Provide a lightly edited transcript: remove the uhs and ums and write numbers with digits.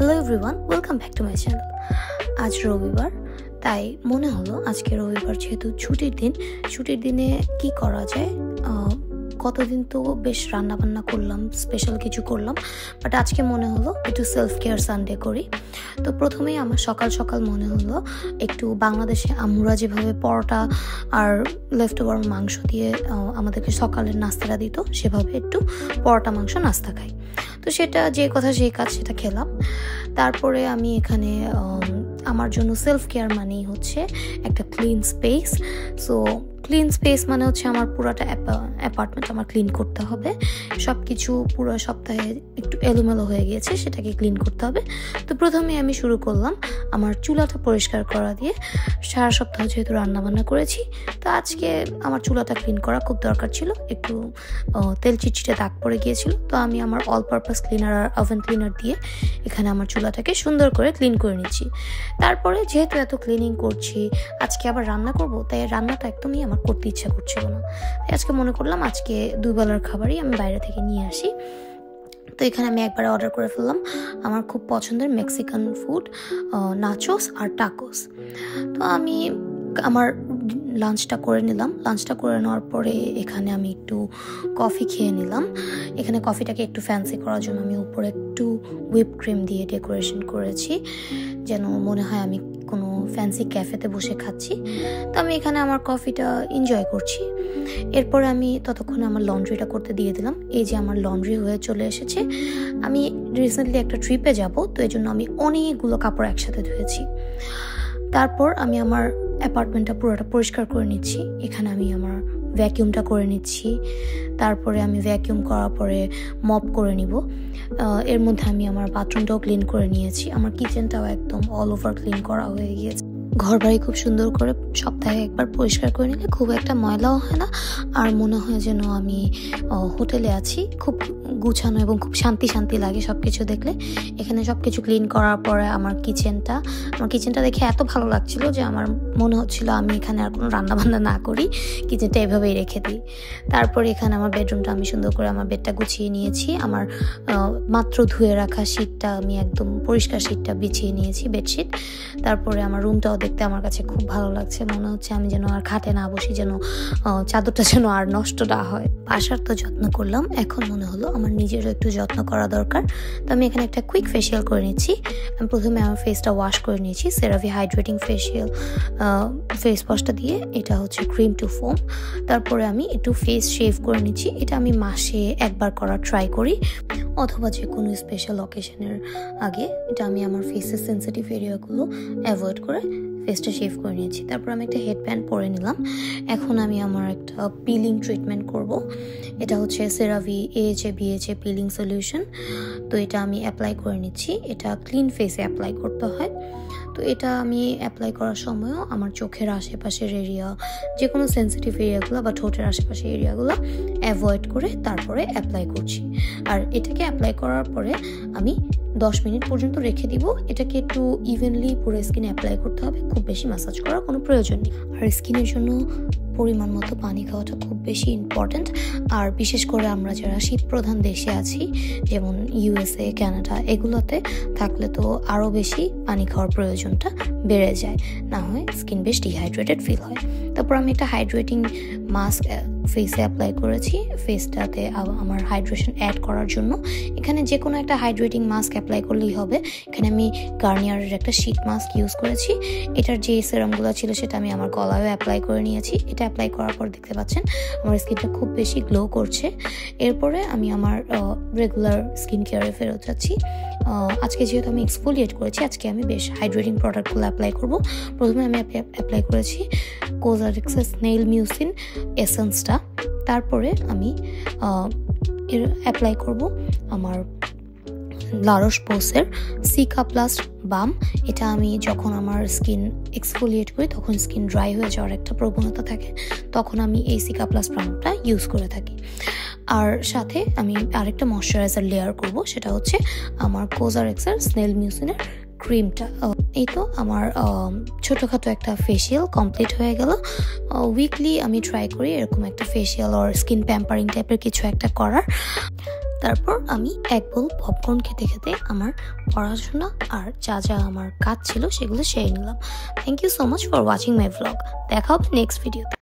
Hello everyone, welcome back to my channel. আজ রবিবার, তাই মনে হলো আজকে রবিবার যেহেতু ছুটির দিনে কি করা যায়। কতদিন তো বেশ রান্নাবান্না করলাম, স্পেশাল কিছু করলাম, বাট আজকে মনে হলো একটু সেলফ কেয়ার সানডে করি। তো প্রথমেই আমার সকাল সকাল মনে হলো একটু বাংলাদেশে আমরা যেভাবে পরোটা আর লেফট ওভার মাংস দিয়ে আমাদেরকে সকালের নাস্তাটা দিত, সেভাবে একটু পরোটা মাংস নাস্তা খাই। তো সেটা যে কথা সেই কাজ, সেটা খেলাম। তারপরে আমি এখানে আমার জন্য সেলফ কেয়ার মানেই হচ্ছে একটা clean space. So clean space মানে হচ্ছে আমার পুরোটা অ্যাপার্টমেন্ট আমার ক্লিন করতে হবে। সব কিছু পুরো সপ্তাহে একটু এলোমেলো হয়ে গিয়েছে, সেটাকে ক্লিন করতে হবে। তো প্রথমে আমি শুরু করলাম আমার চুলাটা পরিষ্কার করা দিয়ে। সারা সপ্তাহ যেহেতু রান্নাবান্না করেছি, তো আজকে আমার চুলাটা ক্লিন করা খুব দরকার ছিল। একটু তেল চিটচিটে দাগ পড়ে গিয়েছিল, তো আমি আমার অল পারপাস ক্লিনার আর ওভেন ক্লিনার দিয়ে এখানে আমার চুলাটাকে সুন্দর করে ক্লিন করে নিচ্ছি। তারপরে যেহেতু এত ক্লিনিং করছি, আজকে আবার রান্না করব, তাই রান্নাটা একদমই আমার করতে ইচ্ছা করছিল না। তাই আজকে মনে করলাম আজকে দুবেলার খাবারই আমি বাইরে থেকে নিয়ে আসি। তো এখানে আমি একবারে অর্ডার করে ফেললাম আমার খুব পছন্দের মেক্সিকান ফুড, নাচোস আর টাকোস। তো আমি আমার লাঞ্চটা করে নিলাম। লাঞ্চটা করে নেওয়ার পরে এখানে আমি একটু কফি খেয়ে নিলাম। এখানে কফিটাকে একটু ফ্যান্সি করার জন্য আমি উপরে একটু হুইপ ক্রিম দিয়ে ডেকোরেশন করেছি, যেন মনে হয় আমি কোনো ফ্যান্সি ক্যাফেতে বসে খাচ্ছি। তো আমি এখানে আমার কফিটা এনজয় করছি। এরপরে আমি ততক্ষণে আমার লন্ড্রিটা করতে দিয়ে দিলাম। এই যে আমার লন্ড্রি হয়ে চলে এসেছে। আমি রিসেন্টলি একটা ট্রিপে যাব, তো এই জন্য আমি অনেকগুলো কাপড় একসাথে ধুয়েছি। তারপর আমি আমার অ্যাপার্টমেন্টটা পুরোটা পরিষ্কার করে নিচ্ছি। এখানে আমি আমার ভ্যাকিউমটা করে নিচ্ছি। তারপরে আমি ভ্যাকিউম করার পরে মপ করে নিব। এর মধ্যে আমি আমার বাথরুমটাও ক্লিন করে নিয়েছি। আমার কিচেনটাও একদম অল ওভার ক্লিন করা হয়ে গিয়েছে। ঘর বাড়ি খুব সুন্দর করে সপ্তাহে একবার পরিষ্কার করে নিলে খুব একটা ময়লাও হয় না, আর মনে হয় যেন আমি হোটেলে আছি। খুব গুছানো এবং খুব শান্তি লাগে সব কিছু দেখলে। এখানে সব কিছু ক্লিন করার পরে আমার কিচেনটা দেখে এত ভালো লাগছিল যে আমার মনে হচ্ছিল আমি এখানে আর কোনো রান্নাবান্না না করি, কিচেনটা এভাবেই রেখে দিই। তারপরে এখানে আমার বেডরুমটা আমি সুন্দর করে আমার বেডটা গুছিয়ে নিয়েছি। আমার মাত্র ধুয়ে রাখা শীটটা আমি একদম পরিষ্কার শীটটা বিছিয়ে নিয়েছি, বেডশিট। তারপরে আমার রুমটাও দেখতে আমার কাছে খুব ভালো লাগছে। মনে হচ্ছে আমি যেন আর খাটে না বসি, যেন চাদরটা যেন আর নষ্ট না হয়। বাসার তো যত্ন করলাম, এখন মনে হলো আমার নিজেরও একটু যত্ন করা দরকার। তো আমি এখানে একটা কুইক ফেসিয়াল করে নিচ্ছি। আমি প্রথমে আমার ফেসটা ওয়াশ করে নিয়েছি সেরাভি হাইড্রেটিং ফেসিয়াল ফেস ওয়াশটা দিয়ে। এটা হচ্ছে ক্রিম টু ফোম। তারপরে আমি একটু ফেস শেভ করে নিচ্ছি। এটা আমি মাসে একবার করার ট্রাই করি, অথবা যে কোনো স্পেশাল অকেশনের আগে। এটা আমি আমার ফেসের সেন্সিটিভ এরিয়াগুলো অ্যাভয়েড করে ফেসটা শেভ করে নিয়েছি। তারপর আমি একটা হেডব্যান্ড পরে নিলাম। এখন আমি আমার একটা পিলিং ট্রিটমেন্ট করব। এটা হচ্ছে সেরাভি AHA পিলিং সলিউশন। তো এটা আমি অ্যাপ্লাই করে নিচ্ছি। এটা ক্লিন ফেসে অ্যাপ্লাই করতে হয়। তো এটা আমি অ্যাপ্লাই করার সময়ও আমার চোখের আশেপাশের এরিয়া, যে কোনো সেন্সিটিভ এরিয়াগুলো বা ঠোঁটের আশেপাশের এরিয়াগুলো অ্যাভয়েড করে তারপরে অ্যাপ্লাই করছি। আর এটাকে অ্যাপ্লাই করার পরে আমি 10 মিনিট পর্যন্ত রেখে দিব। এটাকে একটু ইভেনলি পুরো স্কিনে অ্যাপ্লাই করতে হবে, খুব বেশি ম্যাসাজ করার কোনো প্রয়োজন নেই। আর স্কিনের জন্য পরিমাণ মতো পানি খাওয়াটা খুব বেশি ইম্পর্ট্যান্ট। আর বিশেষ করে আমরা যারা শীতপ্রধান দেশে আছি, যেমন USA, কানাডা, এগুলোতে থাকলে তো আরও বেশি পানি খাওয়ার প্রয়োজনটা বেড়ে যায়, না হয় স্কিন বেশ ডিহাইড্রেটেড ফিল হয়। তারপর আমি একটা হাইড্রেটিং মাস্ক ফেসে অ্যাপ্লাই করেছি, ফেসটাতে আমার হাইড্রেশন অ্যাড করার জন্য। এখানে যে কোনো একটা হাইড্রেটিং মাস্ক অ্যাপ্লাই করলেই হবে। এখানে আমি গার্নিয়ারের একটা শীট মাস্ক ইউজ করেছি। এটার যে সেরামগুলো ছিল সেটা আমি আমার গলায়ও অ্যাপ্লাই করে নিয়েছি। এটা অ্যাপ্লাই করার পর দেখতে পাচ্ছেন আমার স্কিনটা খুব বেশি গ্লো করছে। এরপরে আমি আমার রেগুলার স্কিন কেয়ারে ফেরত যাচ্ছি। আজকে যেহেতু আমি এক্সফোলিয়েট করেছি, আজকে আমি বেশ হাইড্রেটিং প্রোডাক্টগুলো অ্যাপ্লাই করব। প্রথমে আমি অ্যাপ্লাই করেছি কোজারিক্সের স্নেইল মিউসিন এসেন্সটা। তারপরে আমি অ্যাপ্লাই করব আমার লারোশ পোসের সিকা প্লাস বাম। এটা আমি যখন আমার স্কিন এক্সফোলিয়েট করি তখন স্কিন ড্রাই হয়ে যাওয়ার একটা প্রবণতা থাকে, তখন আমি এই সিকা প্লাস বামটা ইউজ করে থাকি। আর সাথে আমি আরেকটা ময়শ্চারাইজার লেয়ার করব, সেটা হচ্ছে আমার কোজারিক্সের স্নেইল মিউসিনের ক্রিমটা। এই তো আমার ছোটোখাটো একটা ফেসিয়াল কমপ্লিট হয়ে গেল। উইকলি আমি ট্রাই করি এরকম একটা ফেসিয়াল আর স্কিন প্যাম্পারিং টাইপের কিছু একটা করার। তারপর আমি এক বোল পপকর্ন খেতে খেতে আমার পড়াশোনা আর যা যা আমার কাজ ছিল সেগুলো সেরে নিলাম। Thank you so much for watching my vlog. দেখা হবে নেক্সট ভিডিওতে।